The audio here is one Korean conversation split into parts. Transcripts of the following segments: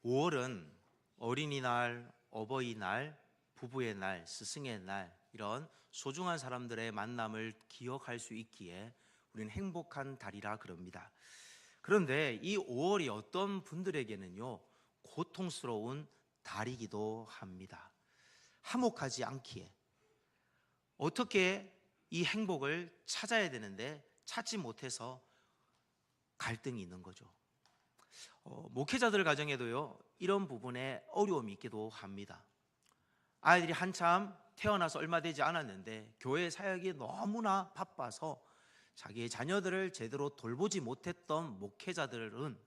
5월은 어린이날, 어버이날, 부부의 날, 스승의 날, 이런 소중한 사람들의 만남을 기억할 수 있기에 우리는 행복한 달이라 그럽니다. 그런데 이 5월이 어떤 분들에게는요, 고통스러운 달이기도 합니다. 화목하지 않기에 어떻게 이 행복을 찾아야 되는데 찾지 못해서 갈등이 있는 거죠. 목회자들 가정에도요, 이런 부분에 어려움이 있기도 합니다. 아이들이 한참 태어나서 얼마 되지 않았는데 교회 사역이 너무나 바빠서 자기의 자녀들을 제대로 돌보지 못했던 목회자들은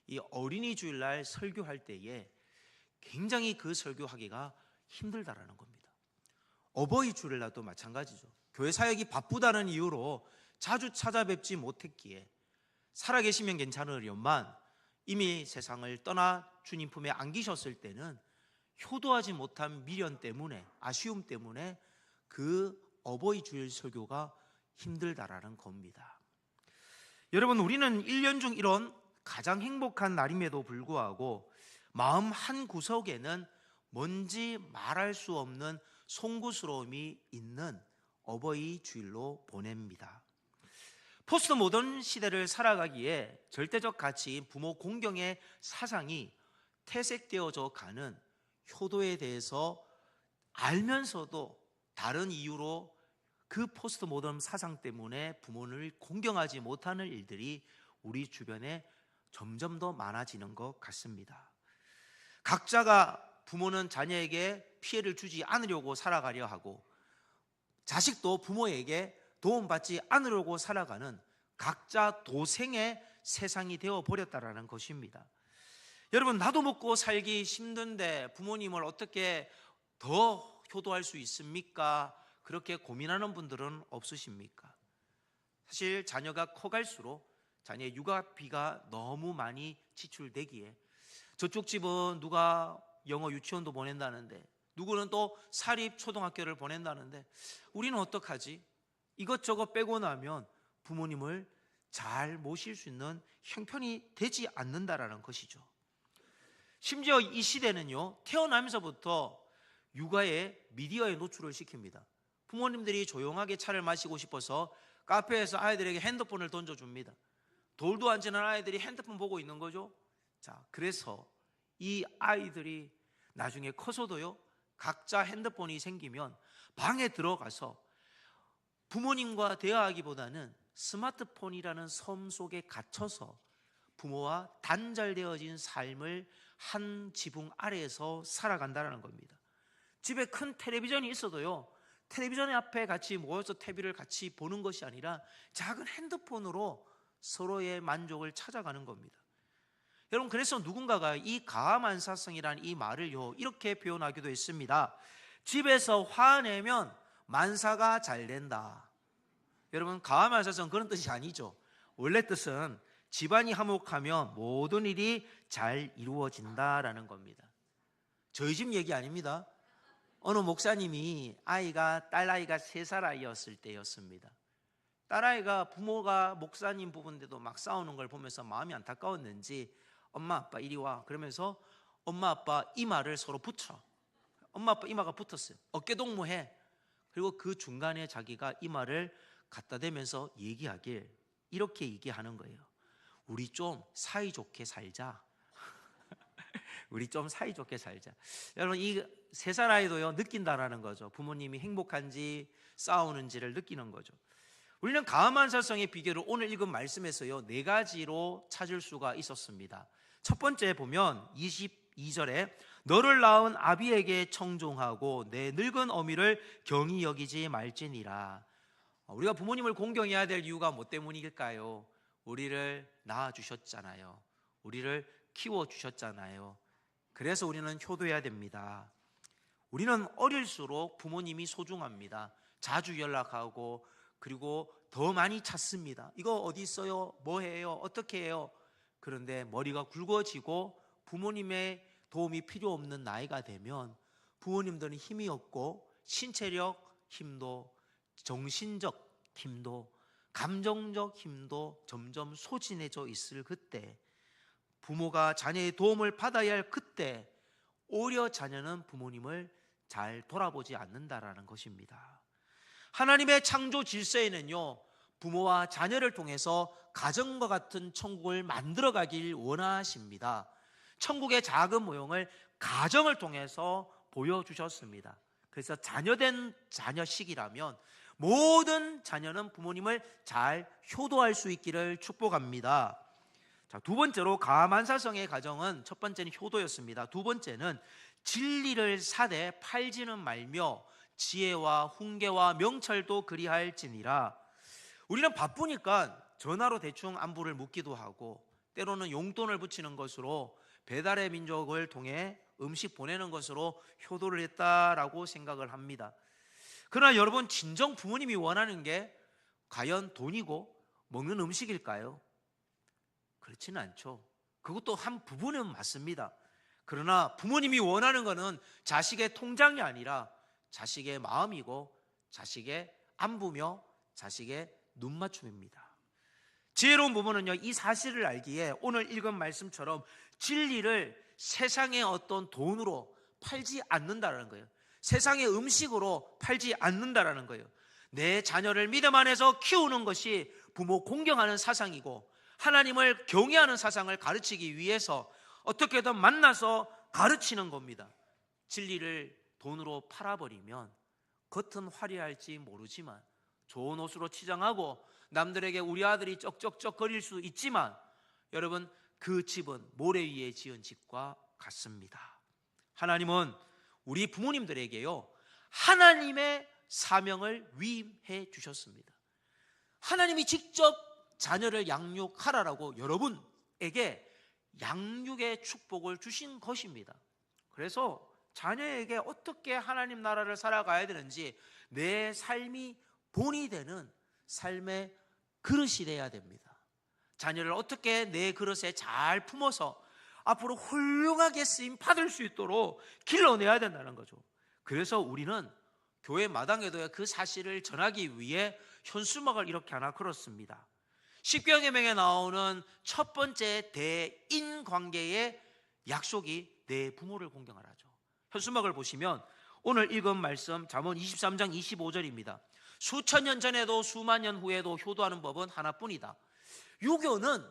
이 어린이 주일날 설교할 때에 굉장히 그 설교하기가 힘들다라는 겁니다. 어버이 주일날도 마찬가지죠. 교회 사역이 바쁘다는 이유로 자주 찾아뵙지 못했기에 살아계시면 괜찮으련만 이미 세상을 떠나 주님 품에 안기셨을 때는 효도하지 못한 미련 때문에, 아쉬움 때문에 그 어버이 주일 설교가 힘들다라는 겁니다. 여러분, 우리는 1년 중 이런 가장 행복한 날임에도 불구하고 마음 한 구석에는 뭔지 말할 수 없는 송구스러움이 있는 어버이 주일로 보냅니다. 포스트 모던 시대를 살아가기에 절대적 가치인 부모 공경의 사상이 퇴색되어져 가는 효도에 대해서 알면서도 다른 이유로 그 포스트 모던 사상 때문에 부모를 공경하지 못하는 일들이 우리 주변에 점점 더 많아지는 것 같습니다. 각자가 부모는 자녀에게 피해를 주지 않으려고 살아가려 하고 자식도 부모에게 도움받지 않으려고 살아가는 각자 도생의 세상이 되어버렸다는 것입니다. 여러분, 나도 먹고 살기 힘든데 부모님을 어떻게 더 효도할 수 있습니까? 그렇게 고민하는 분들은 없으십니까? 사실 자녀가 커갈수록 자녀의 육아비가 너무 많이 지출되기에 저쪽 집은 누가 영어 유치원도 보낸다는데 누구는 또 사립 초등학교를 보낸다는데 우리는 어떡하지? 이것저것 빼고 나면 부모님을 잘 모실 수 있는 형편이 되지 않는다라는 것이죠. 심지어 이 시대는요, 태어나면서부터 육아에 미디어에 노출을 시킵니다. 부모님들이 조용하게 차를 마시고 싶어서 카페에서 아이들에게 핸드폰을 던져줍니다. 돌도 안 지난 아이들이 핸드폰 보고 있는 거죠. 자, 그래서 이 아이들이 나중에 커서도요, 각자 핸드폰이 생기면 방에 들어가서 부모님과 대화하기보다는 스마트폰이라는 섬 속에 갇혀서 부모와 단절되어진 삶을 한 지붕 아래에서 살아간다는 겁니다. 집에 큰 텔레비전이 있어도요, 텔레비전 앞에 같이 모여서 TV를 같이 보는 것이 아니라 작은 핸드폰으로 서로의 만족을 찾아가는 겁니다. 여러분, 그래서 누군가가 이 가만사성이라는 이 말을요, 이렇게 표현하기도 했습니다. 집에서 화내면 만사가 잘 된다. 여러분, 가만사성 그런 뜻이 아니죠. 원래 뜻은 집안이 화목하면 모든 일이 잘 이루어진다라는 겁니다. 저희 집 얘기 아닙니다. 어느 목사님이 딸아이가 3살 아이였을 때였습니다. 딸아이가 부모가 목사님 부부인데도 막 싸우는 걸 보면서 마음이 안타까웠는지 엄마 아빠 이리 와 그러면서 엄마 아빠 이마를 서로 붙여. 엄마 아빠 이마가 붙었어요. 어깨 동무해. 그리고 그 중간에 자기가 이마를 갖다 대면서 얘기하길 이렇게 얘기하는 거예요. 우리 좀 사이좋게 살자. 우리 좀 사이좋게 살자. 여러분, 이 3살 아이도요, 느낀다라는 거죠. 부모님이 행복한지 싸우는지를 느끼는 거죠. 우리는 가만사성의 비결을 오늘 읽은 말씀에서요, 4가지로 찾을 수가 있었습니다. 첫 번째 보면 22절에 너를 낳은 아비에게 청종하고 내 늙은 어미를 경히 여기지 말지니라. 우리가 부모님을 공경해야 될 이유가 뭐 때문일까요? 우리를 낳아주셨잖아요. 우리를 키워주셨잖아요. 그래서 우리는 효도해야 됩니다. 우리는 어릴수록 부모님이 소중합니다. 자주 연락하고 그리고 더 많이 찾습니다. 이거 어디 있어요? 뭐 해요? 어떻게 해요? 그런데 머리가 굵어지고 부모님의 도움이 필요 없는 나이가 되면 부모님들은 힘이 없고 신체력 힘도, 정신적 힘도, 감정적 힘도 점점 소진해져 있을 그때 부모가 자녀의 도움을 받아야 할 그때 오히려 자녀는 부모님을 잘 돌아보지 않는다라는 것입니다. 하나님의 창조 질서에는요, 부모와 자녀를 통해서 가정과 같은 천국을 만들어가길 원하십니다. 천국의 작은 모형을 가정을 통해서 보여주셨습니다. 그래서 자녀된 자녀식이라면 모든 자녀는 부모님을 잘 효도할 수 있기를 축복합니다. 자, 두 번째로 가만사성의 가정은, 첫 번째는 효도였습니다. 두 번째는 진리를 사되 팔지는 말며 지혜와 훈계와 명철도 그리할지니라. 우리는 바쁘니까 전화로 대충 안부를 묻기도 하고, 때로는 용돈을 붙이는 것으로 배달의 민족을 통해 음식 보내는 것으로 효도를 했다라고 생각을 합니다. 그러나 여러분, 진정 부모님이 원하는 게 과연 돈이고 먹는 음식일까요? 그렇지는 않죠. 그것도 한 부분은 맞습니다. 그러나 부모님이 원하는 것은 자식의 통장이 아니라 자식의 마음이고 자식의 안부며 자식의 눈맞춤입니다. 지혜로운 부모는요, 이 사실을 알기에 오늘 읽은 말씀처럼 진리를 세상의 어떤 돈으로 팔지 않는다라는 거예요. 세상의 음식으로 팔지 않는다라는 거예요. 내 자녀를 믿음 안에서 키우는 것이 부모 공경하는 사상이고, 하나님을 경외하는 사상을 가르치기 위해서 어떻게든 만나서 가르치는 겁니다. 진리를 돈으로 팔아버리면 겉은 화려할지 모르지만, 좋은 옷으로 치장하고 남들에게 우리 아들이 쩍쩍쩍 거릴 수 있지만, 여러분, 그 집은 모래 위에 지은 집과 같습니다. 하나님은 우리 부모님들에게요, 하나님의 사명을 위임해 주셨습니다. 하나님이 직접 자녀를 양육하라라고 여러분에게 양육의 축복을 주신 것입니다. 그래서 자녀에게 어떻게 하나님 나라를 살아가야 되는지 내 삶이 본이 되는 삶의 그릇이 되어야 됩니다. 자녀를 어떻게 내 그릇에 잘 품어서 앞으로 훌륭하게 쓰임 받을 수 있도록 길러내야 된다는 거죠. 그래서 우리는 교회 마당에도 그 사실을 전하기 위해 현수막을 이렇게 하나 걸었습니다. 십계명에 나오는 첫 번째 대인관계의 약속이 내 부모를 공경하라죠. 현수막을 보시면 오늘 읽은 말씀 잠언 23장 25절입니다. 수천 년 전에도 수만 년 후에도 효도하는 법은 하나뿐이다. 유교는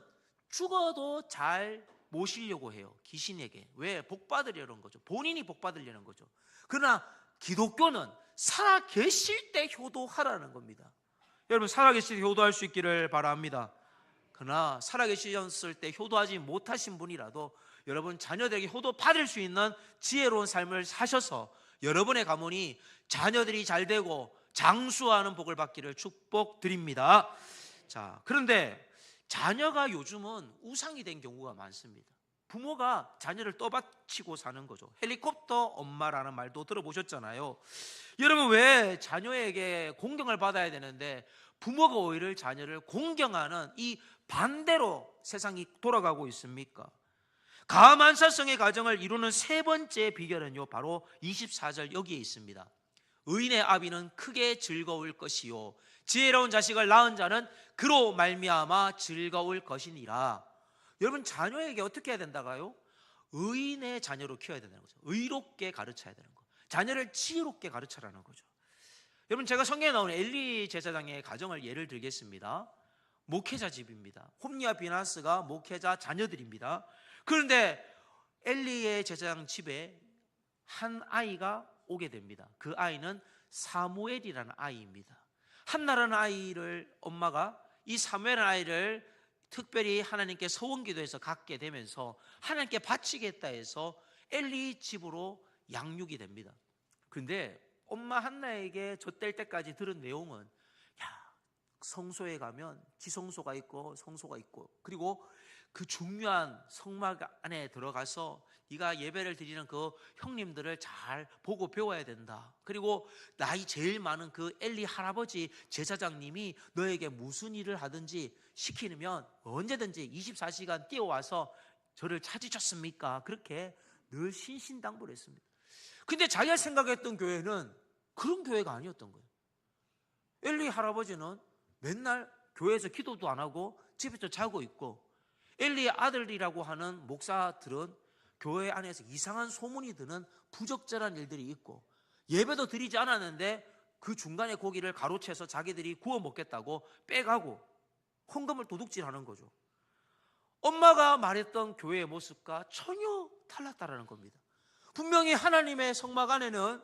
죽어도 잘 모시려고 해요, 귀신에게. 왜? 복 받으려는 거죠. 본인이 복 받으려는 거죠. 그러나 기독교는 살아 계실 때 효도하라는 겁니다. 여러분, 살아계실 때 효도할 수 있기를 바랍니다. 그러나 살아계셨을 때 효도하지 못하신 분이라도 여러분 자녀들에게 효도 받을 수 있는 지혜로운 삶을 사셔서 여러분의 가문이 자녀들이 잘 되고 장수하는 복을 받기를 축복드립니다. 자, 그런데 자녀가 요즘은 우상이 된 경우가 많습니다. 부모가 자녀를 떠받치고 사는 거죠. 헬리콥터 엄마라는 말도 들어보셨잖아요. 여러분, 왜 자녀에게 공경을 받아야 되는데 부모가 오히려 자녀를 공경하는 이 반대로 세상이 돌아가고 있습니까? 가만사성의 가정을 이루는 세 번째 비결은요, 바로 24절 여기에 있습니다. 의인의 아비는 크게 즐거울 것이요 지혜로운 자식을 낳은 자는 그로 말미암아 즐거울 것이니라. 여러분, 자녀에게 어떻게 해야 된다가요? 의인의 자녀로 키워야 된다는 거죠. 의롭게 가르쳐야 되는 거. 자녀를 지혜롭게 가르쳐라는 거죠. 여러분, 제가 성경에 나오는 엘리 제사장의 가정을 예를 들겠습니다. 목회자 집입니다. 홈리와 비나스가 목회자 자녀들입니다. 그런데 엘리의 제사장 집에 한 아이가 오게 됩니다. 그 아이는 사무엘이라는 아이입니다. 한나라는 아이를 엄마가 이 사무엘이라는 아이를 특별히 하나님께 서원기도해서 갖게 되면서 하나님께 바치겠다 해서 엘리 집으로 양육이 됩니다. 그런데 엄마 한나에게 젖될 때까지 들은 내용은, 성소에 가면 지성소가 있고 성소가 있고, 그리고 그 중요한 성막 안에 들어가서 네가 예배를 드리는 그 형님들을 잘 보고 배워야 된다. 그리고 나이 제일 많은 그 엘리 할아버지 제사장님이 너에게 무슨 일을 하든지 시키면 언제든지 24시간 뛰어와서 저를 찾으셨습니까? 그렇게 늘 신신당부를 했습니다. 근데 자기가 생각했던 교회는 그런 교회가 아니었던 거예요. 엘리 할아버지는 맨날 교회에서 기도도 안 하고 집에서 자고 있고, 엘리의 아들이라고 하는 목사들은 교회 안에서 이상한 소문이 드는 부적절한 일들이 있고, 예배도 드리지 않았는데 그 중간에 고기를 가로채서 자기들이 구워 먹겠다고 빼가고 헌금을 도둑질하는 거죠. 엄마가 말했던 교회의 모습과 전혀 달랐다라는 겁니다. 분명히 하나님의 성막 안에는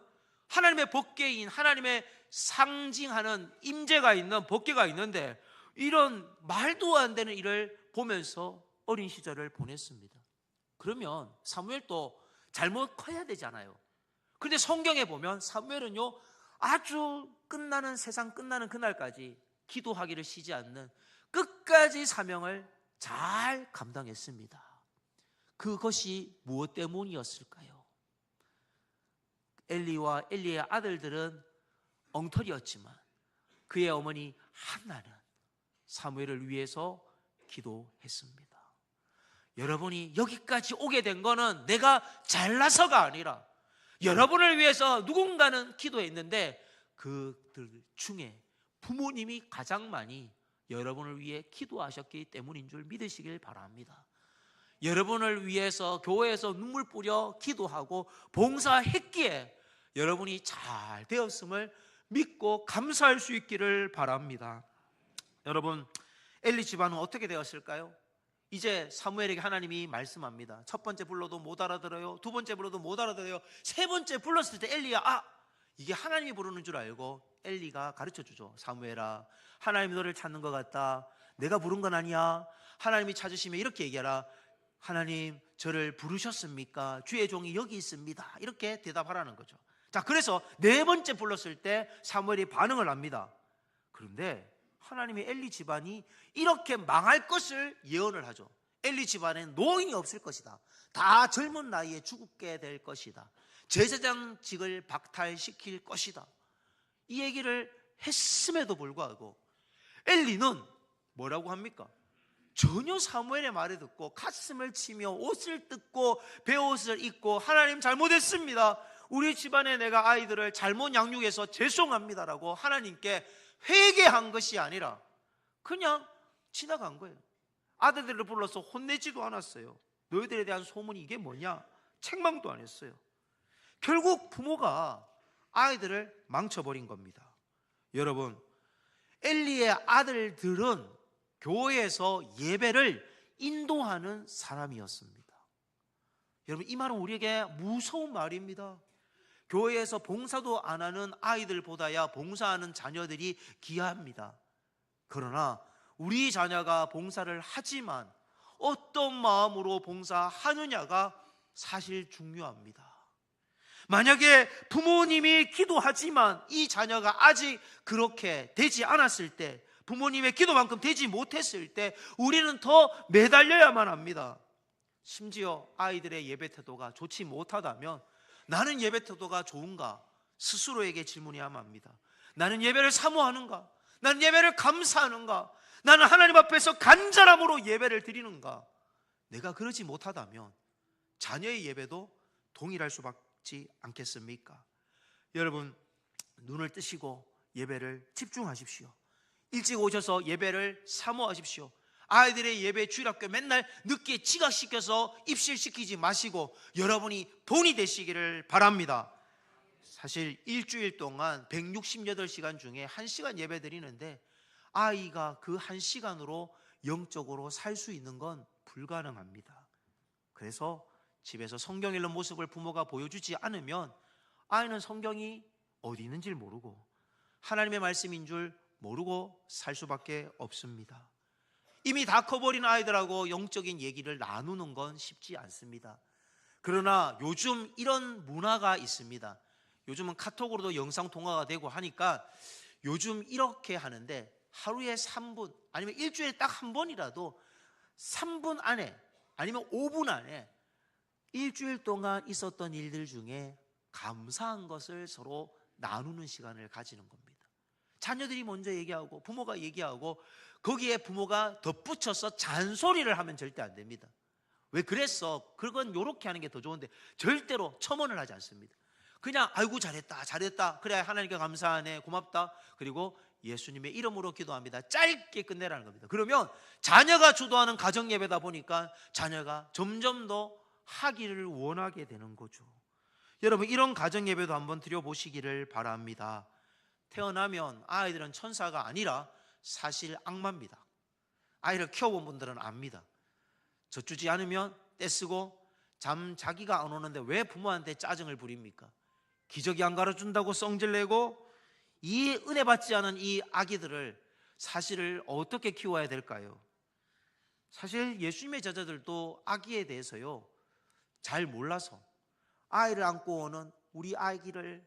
하나님의 법궤인, 하나님의 상징하는 임재가 있는 법궤가 있는데, 이런 말도 안 되는 일을 보면서 어린 시절을 보냈습니다. 그러면 사무엘도 잘못 커야 되잖아요. 그런데 성경에 보면 사무엘은요, 아주 끝나는, 세상 끝나는 그날까지 기도하기를 쉬지 않는 끝까지 사명을 잘 감당했습니다. 그것이 무엇 때문이었을까요? 엘리와 엘리의 아들들은 엉터리였지만 그의 어머니 한나는 사무엘을 위해서 기도했습니다. 여러분이 여기까지 오게 된 거는 내가 잘나서가 아니라 여러분을 위해서 누군가는 기도했는데 그들 중에 부모님이 가장 많이 여러분을 위해 기도하셨기 때문인 줄 믿으시길 바랍니다. 여러분을 위해서 교회에서 눈물 뿌려 기도하고 봉사했기에 여러분이 잘 되었음을 믿고 감사할 수 있기를 바랍니다. 여러분, 엘리 집안은 어떻게 되었을까요? 이제 사무엘에게 하나님이 말씀합니다. 첫 번째 불러도 못 알아들어요. 두 번째 불러도 못 알아들어요. 세 번째 불렀을 때 엘리야, 이게 하나님이 부르는 줄 알고 엘리가 가르쳐주죠. 사무엘아, 하나님이 너를 찾는 것 같다. 내가 부른 건 아니야. 하나님이 찾으시면 이렇게 얘기하라. 하나님, 저를 부르셨습니까? 주의 종이 여기 있습니다. 이렇게 대답하라는 거죠. 자, 그래서 네 번째 불렀을 때 사무엘이 반응을 합니다. 그런데 하나님의 엘리 집안이 이렇게 망할 것을 예언을 하죠. 엘리 집안엔 노인이 없을 것이다. 다 젊은 나이에 죽게 될 것이다. 제사장직을 박탈시킬 것이다. 이 얘기를 했음에도 불구하고 엘리는 뭐라고 합니까? 전혀 사무엘의 말을 듣고 가슴을 치며 옷을 뜯고 베옷을 입고 하나님 잘못했습니다. 우리 집안에 내가 아이들을 잘못 양육해서 죄송합니다라고 하나님께 회개한 것이 아니라 그냥 지나간 거예요. 아들들을 불러서 혼내지도 않았어요. 너희들에 대한 소문이 이게 뭐냐? 책망도 안 했어요. 결국 부모가 아이들을 망쳐버린 겁니다. 여러분, 엘리의 아들들은 교회에서 예배를 인도하는 사람이었습니다. 여러분, 이 말은 우리에게 무서운 말입니다. 교회에서 봉사도 안 하는 아이들보다야 봉사하는 자녀들이 귀합니다. 그러나 우리 자녀가 봉사를 하지만 어떤 마음으로 봉사하느냐가 사실 중요합니다. 만약에 부모님이 기도하지만 이 자녀가 아직 그렇게 되지 않았을 때, 부모님의 기도만큼 되지 못했을 때 우리는 더 매달려야만 합니다. 심지어 아이들의 예배 태도가 좋지 못하다면 나는 예배 태도가 좋은가? 스스로에게 질문해야만 합니다. 나는 예배를 사모하는가? 나는 예배를 감사하는가? 나는 하나님 앞에서 간절함으로 예배를 드리는가? 내가 그러지 못하다면 자녀의 예배도 동일할 수밖에 않겠습니까? 여러분, 눈을 뜨시고 예배를 집중하십시오. 일찍 오셔서 예배를 사모하십시오. 아이들의 예배 주일학교 맨날 늦게 지각시켜서 입실시키지 마시고 여러분이 본이 되시기를 바랍니다. 사실 일주일 동안 168시간 중에 1시간 예배 드리는데 아이가 그 1시간으로 영적으로 살 수 있는 건 불가능합니다. 그래서 집에서 성경 읽는 모습을 부모가 보여주지 않으면 아이는 성경이 어디 있는지 모르고 하나님의 말씀인 줄 모르고 살 수밖에 없습니다. 이미 다 커버린 아이들하고 영적인 얘기를 나누는 건 쉽지 않습니다. 그러나 요즘 이런 문화가 있습니다. 요즘은 카톡으로도 영상통화가 되고 하니까 요즘 이렇게 하는데 하루에 3분 아니면 일주일에 딱 한 번이라도 3분 안에 아니면 5분 안에 일주일 동안 있었던 일들 중에 감사한 것을 서로 나누는 시간을 가지는 겁니다. 자녀들이 먼저 얘기하고 부모가 얘기하고 거기에 부모가 덧붙여서 잔소리를 하면 절대 안 됩니다. 왜 그랬어? 그건 요렇게 하는 게 더 좋은데 절대로 첨언을 하지 않습니다. 그냥 아이고 잘했다 잘했다 그래 하나님께 감사하네 고맙다 그리고 예수님의 이름으로 기도합니다. 짧게 끝내라는 겁니다. 그러면 자녀가 주도하는 가정 예배다 보니까 자녀가 점점 더 하기를 원하게 되는 거죠. 여러분, 이런 가정 예배도 한번 드려보시기를 바랍니다. 태어나면 아이들은 천사가 아니라 사실 악마입니다. 아이를 키워본 분들은 압니다. 젖주지 않으면 떼쓰고 잠 자기가 안 오는데 왜 부모한테 짜증을 부립니까? 기저귀 안 갈아준다고 성질내고 이 은혜 받지 않은 이 아기들을 사실을 어떻게 키워야 될까요? 사실 예수님의 제자들도 아기에 대해서요 잘 몰라서 아이를 안고 오는 우리 아기를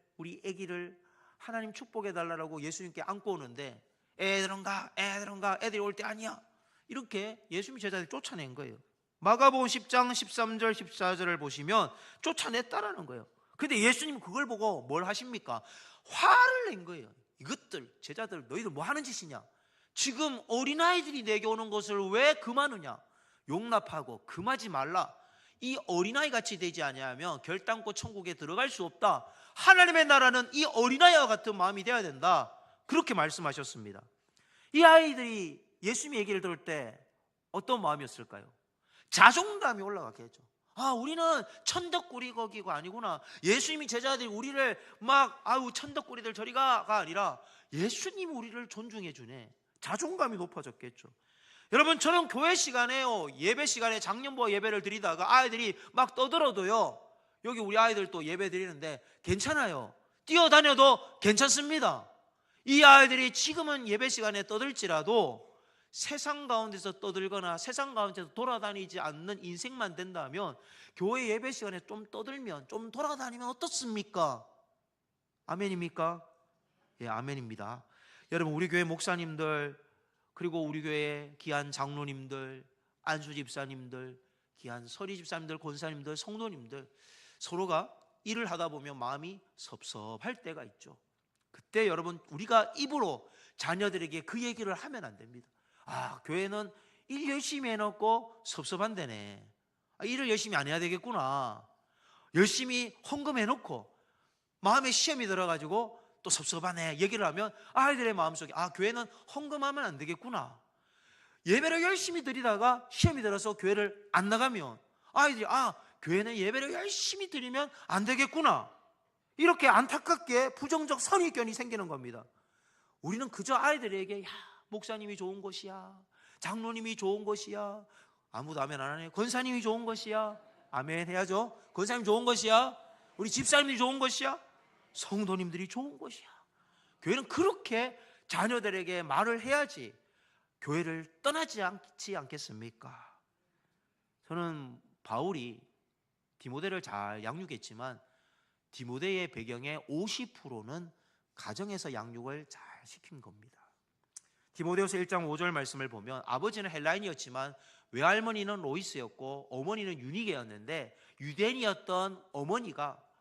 하나님 축복해 달라고 예수님께 안고 오는데 애들은 가 애들이 올 때 아니야 이렇게 예수님의 제자들이 쫓아낸 거예요. 마가복음 10장 13절 14절을 보시면 쫓아냈다라는 거예요. 근데 예수님은 그걸 보고 뭘 하십니까? 화를 낸 거예요. 이것들 제자들 너희들 뭐 하는 짓이냐? 지금 어린아이들이 내게 오는 것을 왜 금하느냐? 용납하고 금하지 말라. 이 어린아이 같이 되지 아니하면 결단코 천국에 들어갈 수 없다. 하나님의 나라는 이 어린아이와 같은 마음이 되어야 된다. 그렇게 말씀하셨습니다. 이 아이들이 예수님의 얘기를 들을 때 어떤 마음이었을까요? 자존감이 올라갔겠죠. 우리는 천덕꾸리거기가 아니구나. 예수님이 제자들이 우리를 천덕꾸리들 저리 가가 아니라 예수님이 우리를 존중해 주네. 자존감이 높아졌겠죠. 여러분, 저는 교회 시간에요, 예배 시간에 작년부터 예배를 드리다가 아이들이 막 떠들어도요, 여기 우리 아이들 또 예배 드리는데 괜찮아요. 뛰어다녀도 괜찮습니다. 이 아이들이 지금은 예배 시간에 떠들지라도 세상 가운데서 떠들거나 세상 가운데서 돌아다니지 않는 인생만 된다면 교회 예배 시간에 좀 떠들면 좀 돌아다니면 어떻습니까? 아멘입니까? 예, 아멘입니다. 여러분, 우리 교회 목사님들 그리고 우리 교회 귀한 장로님들, 안수 집사님들, 귀한 서리 집사님들, 권사님들, 성도님들 서로가 일을 하다 보면 마음이 섭섭할 때가 있죠. 그때 여러분, 우리가 입으로 자녀들에게 그 얘기를 하면 안 됩니다. 교회는 일 열심히 해놓고 섭섭한데네. 일을 열심히 안 해야 되겠구나. 열심히 헌금해놓고 마음에 시험이 들어가지고 또 섭섭하네 얘기를 하면 아이들의 마음속에 교회는 헌금하면 안 되겠구나. 예배를 열심히 드리다가 시험이 들어서 교회를 안 나가면 아이들이 교회는 예배를 열심히 드리면 안 되겠구나. 이렇게 안타깝게 부정적 선입견이 생기는 겁니다. 우리는 그저 아이들에게 목사님이 좋은 것이야, 장로님이 좋은 것이야, 아무도 아멘 안 하네. 권사님이 좋은 것이야, 아멘 해야죠. 권사님 좋은 것이야, 우리 집사님이 좋은 것이야, 성도님들이 좋은 것이야. 교회는 그렇게 자녀들에게 말을 해야지 교회를 떠나지 않지 않겠습니까? 저는 바울이 디모데를 잘 양육했지만 디모데의 배경의 50%는 가정에서 양육을 잘 시킨 겁니다. 디모데후서 1장 5절 말씀을 보면 아버지는 헬라인이었지만 외할머니는 로이스였고 어머니는 유니게였는데 유대인이었던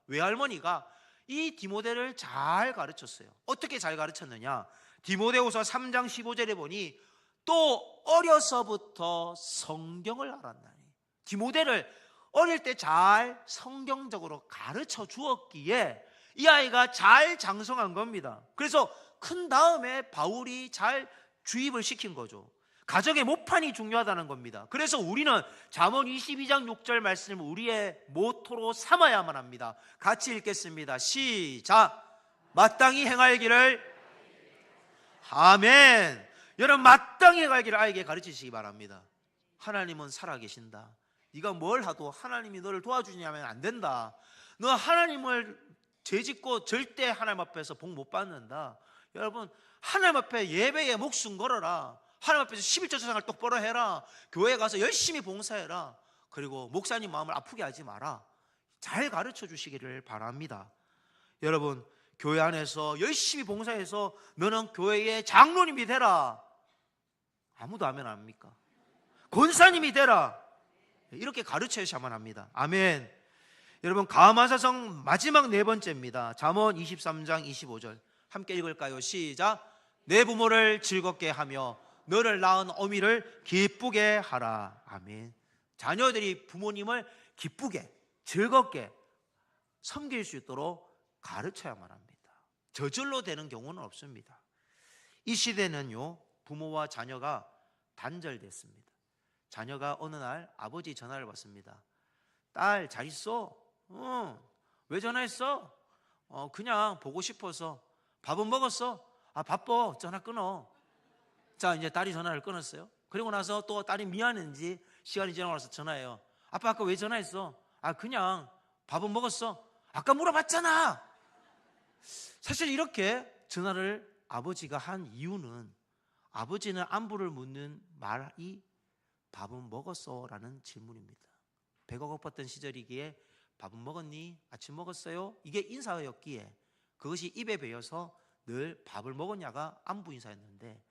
외할머니가 이 디모데를 잘 가르쳤어요. 어떻게 잘 가르쳤느냐? 디모데후서 3장 15절에 보니 또 어려서부터 성경을 알았나니. 디모데를 어릴 때 잘 성경적으로 가르쳐 주었기에 이 아이가 잘 장성한 겁니다. 그래서 큰 다음에 바울이 잘 주입을 시킨 거죠. 가정의 모판이 중요하다는 겁니다. 그래서 우리는 잠언 22장 6절 말씀을 우리의 모토로 삼아야만 합니다. 같이 읽겠습니다. 시작. 마땅히 행하기를. 아멘. 여러분, 마땅히 행하기를 아이에게 가르치시기 바랍니다. 하나님은 살아계신다. 네가 뭘 하도 하나님이 너를 도와주냐면 안 된다. 너 하나님을 죄짓고 절대 하나님 앞에서 복 못 받는다. 여러분, 하나님 앞에 예배에 목숨 걸어라. 하나님 앞에서 11조 세상을 똑바로 해라. 교회 가서 열심히 봉사해라. 그리고 목사님 마음을 아프게 하지 마라. 잘 가르쳐 주시기를 바랍니다. 여러분, 교회 안에서 열심히 봉사해서 너는 교회의 장로님이 되라. 아무도 아멘 안 합니까? 권사님이 되라. 이렇게 가르쳐야만 합니다. 아멘. 여러분, 가마사성 마지막 네 번째입니다. 잠언 23장 25절 함께 읽을까요? 시작. 내 부모를 즐겁게 하며 너를 낳은 어미를 기쁘게 하라. 아멘. 자녀들이 부모님을 기쁘게 즐겁게 섬길 수 있도록 가르쳐야만 합니다. 저절로 되는 경우는 없습니다. 이 시대는요, 부모와 자녀가 단절됐습니다. 자녀가 어느 날 아버지 전화를 받습니다. 딸, 잘 있어? 왜 전화했어? 그냥 보고 싶어서. 밥은 먹었어? 바빠. 전화 끊어. 자, 이제 딸이 전화를 끊었어요. 그리고 나서 또 딸이 미안한지 시간이 지나고 나서 전화해요. 아빠 아까 왜 전화했어? 그냥 밥은 먹었어? 아까 물어봤잖아. 사실 이렇게 전화를 아버지가 한 이유는 아버지는 안부를 묻는 말이 밥은 먹었어? 라는 질문입니다. 배가 고팠던 시절이기에 밥은 먹었니? 아침 먹었어요? 이게 인사였기에 그것이 입에 배어서 늘 밥을 먹었냐가 안부 인사였는데,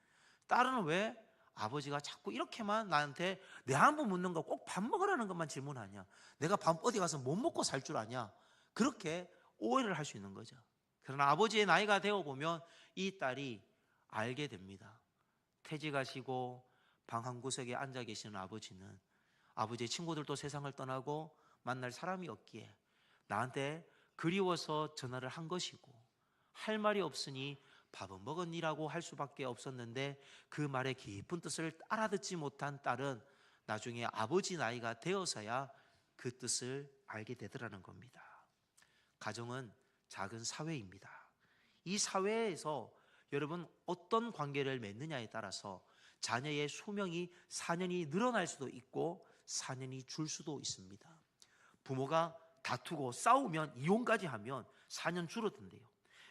딸은 왜 아버지가 자꾸 이렇게만 나한테 내 안부 묻는 거 꼭 밥 먹으라는 것만 질문하냐, 내가 밥 어디 가서 못 먹고 살 줄 아냐, 그렇게 오해를 할 수 있는 거죠. 그러나 아버지의 나이가 되어 보면 이 딸이 알게 됩니다. 퇴직하시고 방 한 구석에 앉아 계시는 아버지는 아버지의 친구들도 세상을 떠나고 만날 사람이 없기에 나한테 그리워서 전화를 한 것이고, 할 말이 없으니 밥은 먹었니라고 할 수밖에 없었는데, 그 말의 깊은 뜻을 알아듣지 못한 딸은 나중에 아버지 나이가 되어서야 그 뜻을 알게 되더라는 겁니다. 가정은 작은 사회입니다. 이 사회에서 여러분 어떤 관계를 맺느냐에 따라서 자녀의 수명이 4년이 늘어날 수도 있고 4년이 줄 수도 있습니다. 부모가 다투고 싸우면 이혼까지 하면 4년 줄어든대요.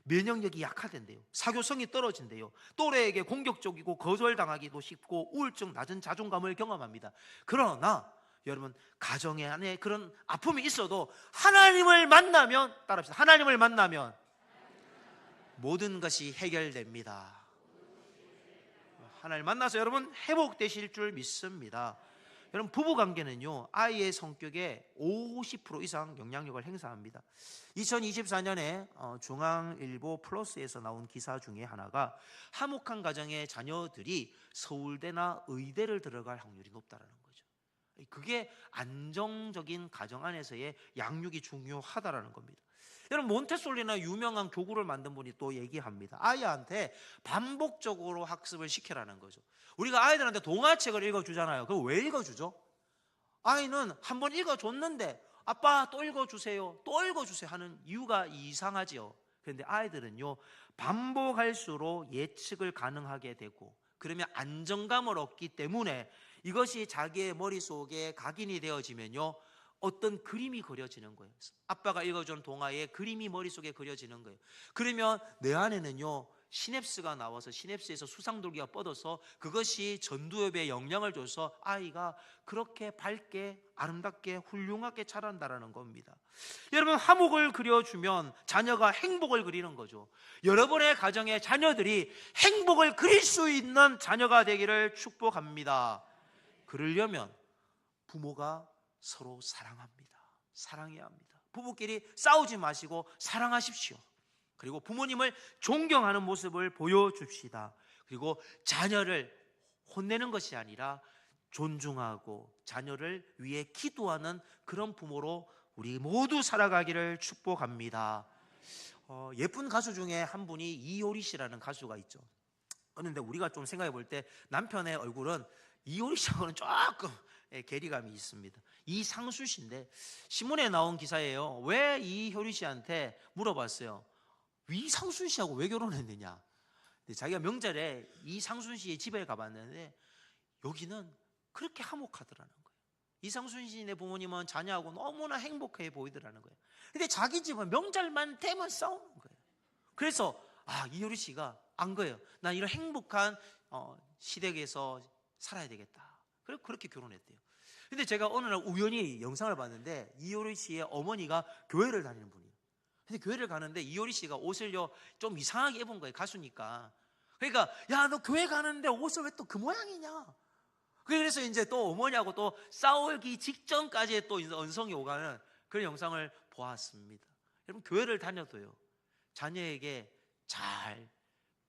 면역력이 약화된대요. 사교성이 떨어진대요. 또래에게 공격적이고 거절당하기도 쉽고 우울증, 낮은 자존감을 경험합니다. 그러나 여러분, 가정의 안에 그런 아픔이 있어도 하나님을 만나면, 따라합시다, 하나님을 만나면 모든 것이 해결됩니다. 하나님 만나서 여러분 회복되실 줄 믿습니다. 여러분, 부부관계는요, 아이의 성격에 50% 이상 영향력을 행사합니다. 2024년에 중앙일보 플러스에서 나온 기사 중에 하나가 화목한 가정의 자녀들이 서울대나 의대를 들어갈 확률이 높다라는 거죠. 그게 안정적인 가정 안에서의 양육이 중요하다라는 겁니다. 여러분, 몬테솔리나 유명한 교구를 만든 분이 또 얘기합니다. 아이한테 반복적으로 학습을 시키라는 거죠. 우리가 아이들한테 동화책을 읽어주잖아요. 그거 왜 읽어주죠? 아이는 한 번 읽어줬는데 아빠 또 읽어주세요, 또 읽어주세요 하는 이유가 이상하지요. 그런데 아이들은요, 반복할수록 예측을 가능하게 되고 그러면 안정감을 얻기 때문에 이것이 자기의 머릿속에 각인이 되어지면요, 어떤 그림이 그려지는 거예요. 아빠가 읽어준 동화의 그림이 머릿속에 그려지는 거예요. 그러면 내 안에는요, 시냅스가 나와서 시냅스에서 수상돌기가 뻗어서 그것이 전두엽에 영향을 줘서 아이가 그렇게 밝게 아름답게 훌륭하게 자란다라는 겁니다. 여러분, 화목을 그려주면 자녀가 행복을 그리는 거죠. 여러분의 가정의 자녀들이 행복을 그릴 수 있는 자녀가 되기를 축복합니다. 그러려면 부모가 서로 사랑합니다. 사랑해야 합니다. 부부끼리 싸우지 마시고 사랑하십시오. 그리고 부모님을 존경하는 모습을 보여줍시다. 그리고 자녀를 혼내는 것이 아니라 존중하고 자녀를 위해 기도하는 그런 부모로 우리 모두 살아가기를 축복합니다. 예쁜 가수 중에 한 분이 이효리 씨라는 가수가 있죠. 그런데 우리가 좀 생각해 볼 때 남편의 얼굴은 이효리 씨하고는 조금 괴리감이 있습니다. 이상수 씨인데 신문에 나온 기사예요. 왜 이효리 씨한테 물어봤어요. 이상순 씨하고 왜 결혼했느냐. 자기가 명절에 이상순 씨의 집에 가봤는데 여기는 그렇게 화목하더라는 거예요. 이상순 씨네 부모님은 자녀하고 너무나 행복해 보이더라는 거예요. 근데 자기 집은 명절만 되면 싸우는 거예요. 그래서 이효리 씨가 안 거예요. 난 이런 행복한 시댁에서 살아야 되겠다. 그래서 그렇게 결혼했대요. 근데 제가 어느 날 우연히 영상을 봤는데 이효리 씨의 어머니가 교회를 다니는 분이에요. 근데 교회를 가는데 이효리 씨가 옷을요 좀 이상하게 입은 거예요. 가수니까. 그러니까 야, 너 교회 가는데 옷을 왜 또 그 모양이냐. 그래서 이제 또 어머니하고 또 싸우기 직전까지 또 언성이 오가는 그런 영상을 보았습니다. 여러분, 교회를 다녀도요, 자녀에게 잘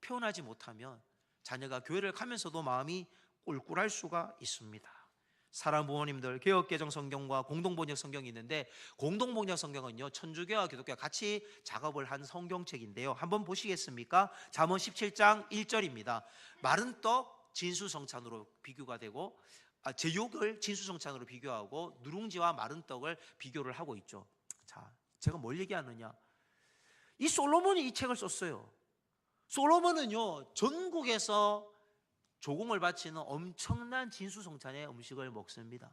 표현하지 못하면 자녀가 교회를 가면서도 마음이 꿀꿀할 수가 있습니다. 사랑하는 부모님들, 개역개정 성경과 공동번역 성경이 있는데, 공동번역 성경은요 천주교와 기독교가 같이 작업을 한 성경책인데요, 한번 보시겠습니까? 잠언 17장 1절입니다. 마른 떡 진수성찬으로 비교가 되고, 제육을 진수성찬으로 비교하고 누룽지와 마른 떡을 비교를 하고 있죠. 자, 제가 뭘 얘기하느냐, 이 솔로몬이 이 책을 썼어요. 솔로몬은요 전국에서 조공을 바치는 엄청난 진수성찬의 음식을 먹습니다.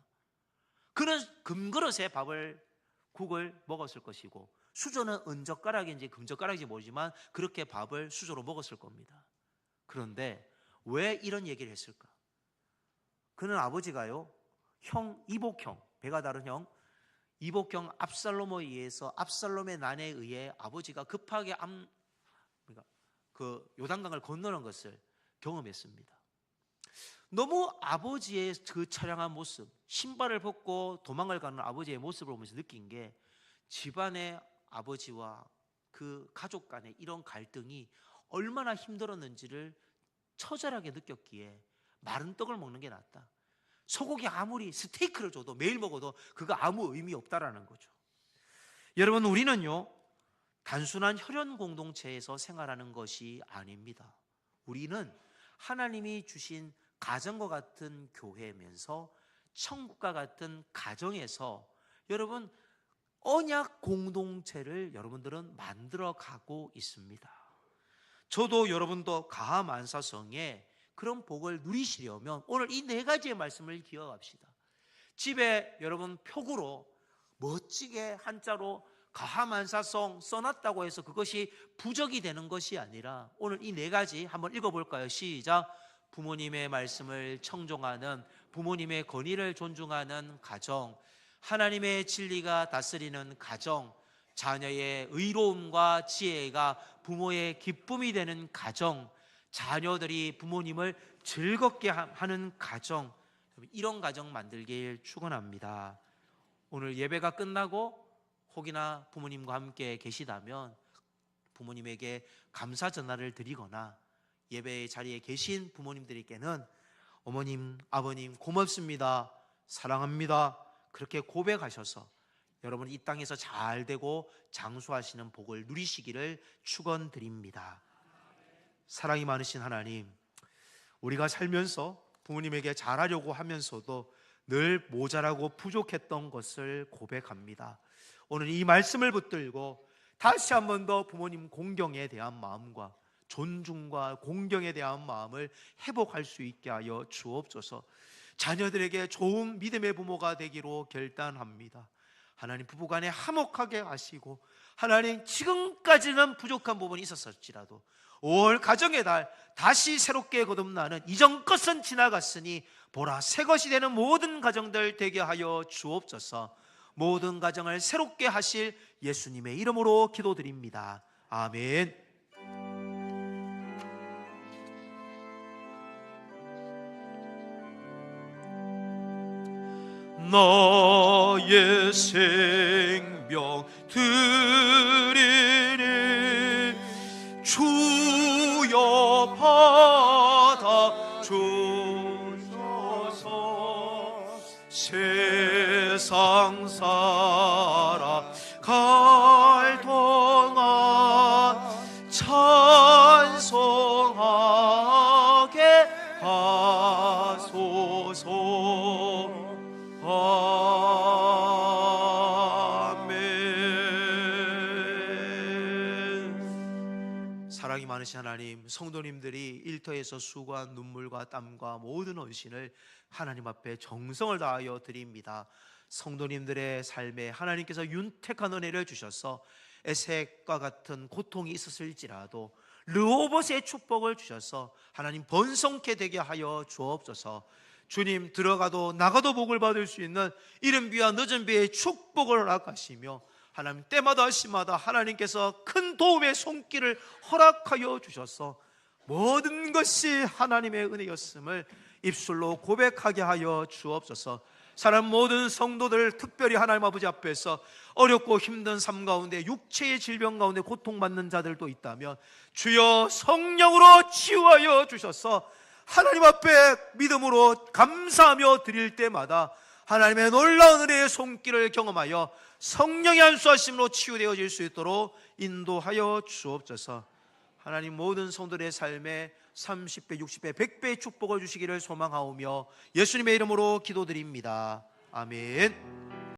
그는 금그릇에 국을 먹었을 것이고, 수저는 은젓가락인지 금젓가락인지 모르지만 그렇게 밥을 수저로 먹었을 겁니다. 그런데 왜 이런 얘기를 했을까? 그는 아버지가요, 이복형, 배가 다른 형 이복형 압살롬에 의해서, 압살롬의 난에 의해 아버지가 급하게 그 요단강을 건너는 것을 경험했습니다. 너무 아버지의 그 처량한 모습, 신발을 벗고 도망을 가는 아버지의 모습을 보면서 느낀 게, 집안의 아버지와 그 가족 간의 이런 갈등이 얼마나 힘들었는지를 처절하게 느꼈기에 마른 떡을 먹는 게 낫다. 소고기 아무리 스테이크를 줘도 매일 먹어도 그거 아무 의미 없다라는 거죠. 여러분, 우리는요 단순한 혈연 공동체에서 생활하는 것이 아닙니다. 우리는 하나님이 주신 가정과 같은 교회면서 천국과 같은 가정에서 여러분 언약 공동체를 여러분들은 만들어 가고 있습니다. 저도 여러분도 가하만사성에 그런 복을 누리시려면 오늘 이 4가지의 말씀을 기억합시다. 집에 여러분 표구로 멋지게 한자로 가하만사성 써놨다고 해서 그것이 부적이 되는 것이 아니라, 오늘 이 4가지 한번 읽어볼까요? 시작. 부모님의 말씀을 청종하는, 부모님의 권위를 존중하는 가정, 하나님의 진리가 다스리는 가정, 자녀의 의로움과 지혜가 부모의 기쁨이 되는 가정, 자녀들이 부모님을 즐겁게 하는 가정, 이런 가정 만들길 축원합니다. 오늘 예배가 끝나고 혹이나 부모님과 함께 계시다면 부모님에게 감사 전화를 드리거나, 예배의 자리에 계신 부모님들에게는 어머님, 아버님 고맙습니다, 사랑합니다, 그렇게 고백하셔서 여러분 이 땅에서 잘 되고 장수하시는 복을 누리시기를 축원드립니다. 사랑이 많으신 하나님, 우리가 살면서 부모님에게 잘하려고 하면서도 늘 모자라고 부족했던 것을 고백합니다. 오늘 이 말씀을 붙들고 다시 한 번 더 부모님 공경에 대한 마음과 존중과 공경에 대한 마음을 회복할 수 있게 하여 주옵소서. 자녀들에게 좋은 믿음의 부모가 되기로 결단합니다. 하나님, 부부간에 화목하게 하시고, 하나님 지금까지는 부족한 부분이 있었을지라도 5월 가정의 달 다시 새롭게 거듭나는 이전 것은 지나갔으니 보라 새 것이 되는 모든 가정들 되게 하여 주옵소서. 모든 가정을 새롭게 하실 예수님의 이름으로 기도드립니다. 아멘. 나의 생명 드리니 주여 받아 주소서. 세상 살아갈 동안 찬송하게 하소서. 아멘. 사랑이 많으신 하나님, 성도님들이 일터에서 수고한 눈물과 땀과 모든 헌신을 하나님 앞에 정성을 다하여 드립니다. 성도님들의 삶에 하나님께서 윤택한 은혜를 주셔서 에색과 같은 고통이 있었을지라도 르호봇의 축복을 주셔서 하나님 번성케 되게 하여 주옵소서. 주님, 들어가도 나가도 복을 받을 수 있는 이른 비와 늦은 비의 축복을 허락하시며, 하나님 때마다 시마다 하나님께서 큰 도움의 손길을 허락하여 주셔서 모든 것이 하나님의 은혜였음을 입술로 고백하게 하여 주옵소서. 사람 모든 성도들, 특별히 하나님 아버지 앞에서 어렵고 힘든 삶 가운데 육체의 질병 가운데 고통받는 자들도 있다면 주여 성령으로 치유하여 주셔서 하나님 앞에 믿음으로 감사하며 드릴 때마다 하나님의 놀라운 은혜의 손길을 경험하여 성령의 안수하심으로 치유되어질 수 있도록 인도하여 주옵소서. 하나님, 모든 성도들의 삶에 30배, 60배, 100배의 축복을 주시기를 소망하오며 예수님의 이름으로 기도드립니다. 아멘.